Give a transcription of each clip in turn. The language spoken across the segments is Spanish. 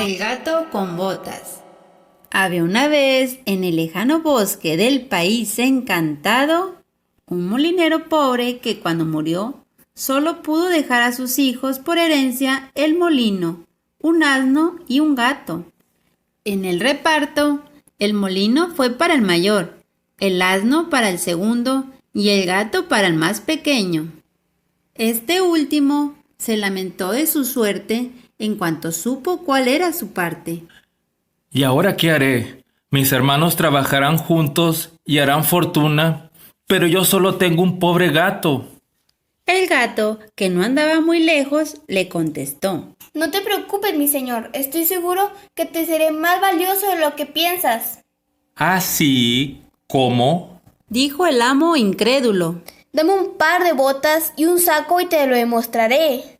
El gato con botas. Había una vez, en el lejano bosque del país encantado, un molinero pobre que cuando murió solo pudo dejar a sus hijos por herencia el molino, un asno y un gato. En el reparto, el molino fue para el mayor, el asno para el segundo y el gato para el más pequeño. Este último se lamentó de su suerte en cuanto supo cuál era su parte. ¿Y ahora qué haré? Mis hermanos trabajarán juntos y harán fortuna, pero yo solo tengo un pobre gato. El gato, que no andaba muy lejos, le contestó: No te preocupes, mi señor, estoy seguro que te seré más valioso de lo que piensas. ¿Ah, sí? ¿Cómo? Dijo el amo incrédulo. Dame un par de botas y un saco y te lo demostraré.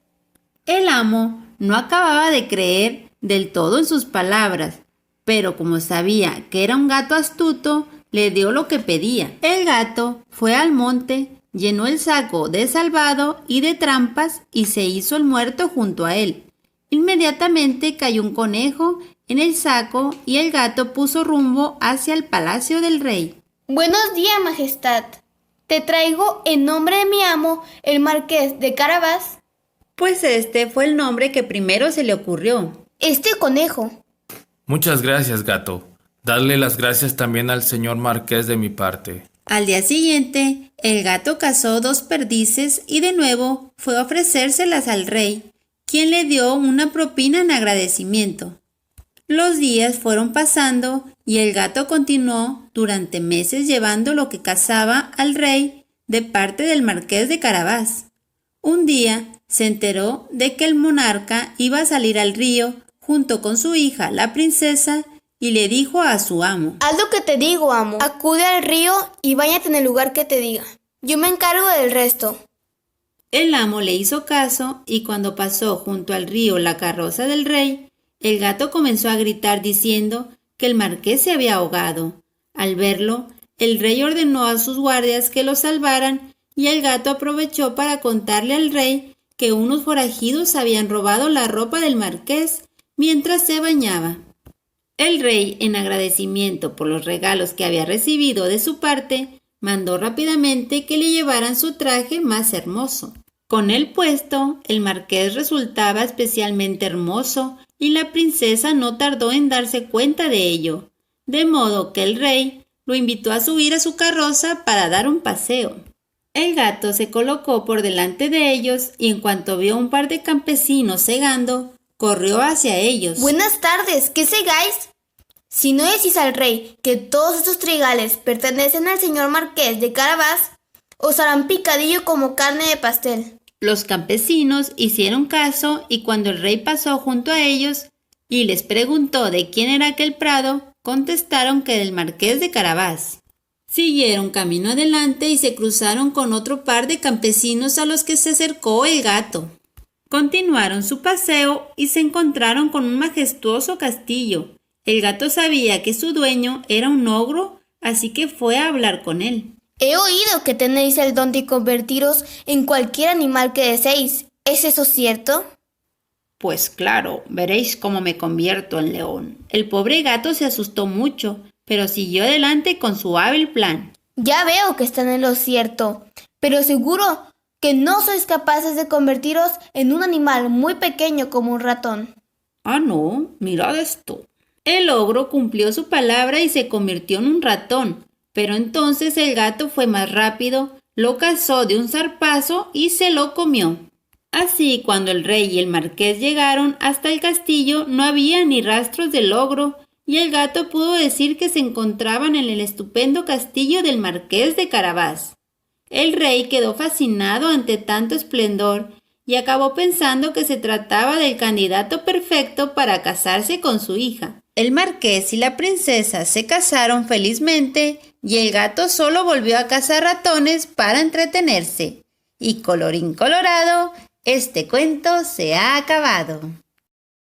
El amo no acababa de creer del todo en sus palabras, pero como sabía que era un gato astuto, le dio lo que pedía. El gato fue al monte, llenó el saco de salvado y de trampas y se hizo el muerto junto a él. Inmediatamente cayó un conejo en el saco y el gato puso rumbo hacia el palacio del rey. Buenos días, majestad. Te traigo en nombre de mi amo, el marqués de Carabás, Pues este fue el nombre que primero se le ocurrió. este conejo. Muchas gracias, gato. Dadle las gracias también al señor marqués de mi parte. Al día siguiente, el gato cazó 2 perdices y de nuevo fue a ofrecérselas al rey, quien le dio una propina en agradecimiento. Los días fueron pasando y el gato continuó durante meses llevando lo que cazaba al rey de parte del marqués de Carabás. Un día se enteró de que el monarca iba a salir al río junto con su hija, la princesa, y le dijo a su amo: Haz lo que te digo, amo. Acude al río y báñate en el lugar que te diga. Yo me encargo del resto. El amo le hizo caso y cuando pasó junto al río la carroza del rey, el gato comenzó a gritar diciendo que el marqués se había ahogado. Al verlo, el rey ordenó a sus guardias que lo salvaran y el gato aprovechó para contarle al rey que unos forajidos habían robado la ropa del marqués mientras se bañaba. El rey, en agradecimiento por los regalos que había recibido de su parte, mandó rápidamente que le llevaran su traje más hermoso. Con él puesto, el marqués resultaba especialmente hermoso y la princesa no tardó en darse cuenta de ello, de modo que el rey lo invitó a subir a su carroza para dar un paseo. El gato se colocó por delante de ellos y en cuanto vio un par de campesinos segando, corrió hacia ellos. Buenas tardes, ¿qué segáis? Si no decís al rey que todos estos trigales pertenecen al señor marqués de Carabás, os harán picadillo como carne de pastel. Los campesinos hicieron caso y cuando el rey pasó junto a ellos y les preguntó de quién era aquel prado, contestaron que del marqués de Carabás. Siguieron camino adelante y se cruzaron con otro par de campesinos a los que se acercó el gato. Continuaron su paseo y se encontraron con un majestuoso castillo. El gato sabía que su dueño era un ogro, así que fue a hablar con él. He oído que tenéis el don de convertiros en cualquier animal que deseéis. ¿Es eso cierto? Pues claro, veréis cómo me convierto en león. El pobre gato se asustó mucho, pero siguió adelante con su hábil plan. Ya veo que están en lo cierto, pero seguro que no sois capaces de convertiros en un animal muy pequeño como un ratón. Ah, no, mirad esto. El ogro cumplió su palabra y se convirtió en un ratón, pero entonces el gato fue más rápido, lo cazó de un zarpazo y se lo comió. Así, cuando el rey y el marqués llegaron hasta el castillo, no había ni rastros del ogro, y el gato pudo decir que se encontraban en el estupendo castillo del marqués de Carabás. El rey quedó fascinado ante tanto esplendor y acabó pensando que se trataba del candidato perfecto para casarse con su hija. El marqués y la princesa se casaron felizmente y el gato solo volvió a cazar ratones para entretenerse. Y colorín colorado, este cuento se ha acabado.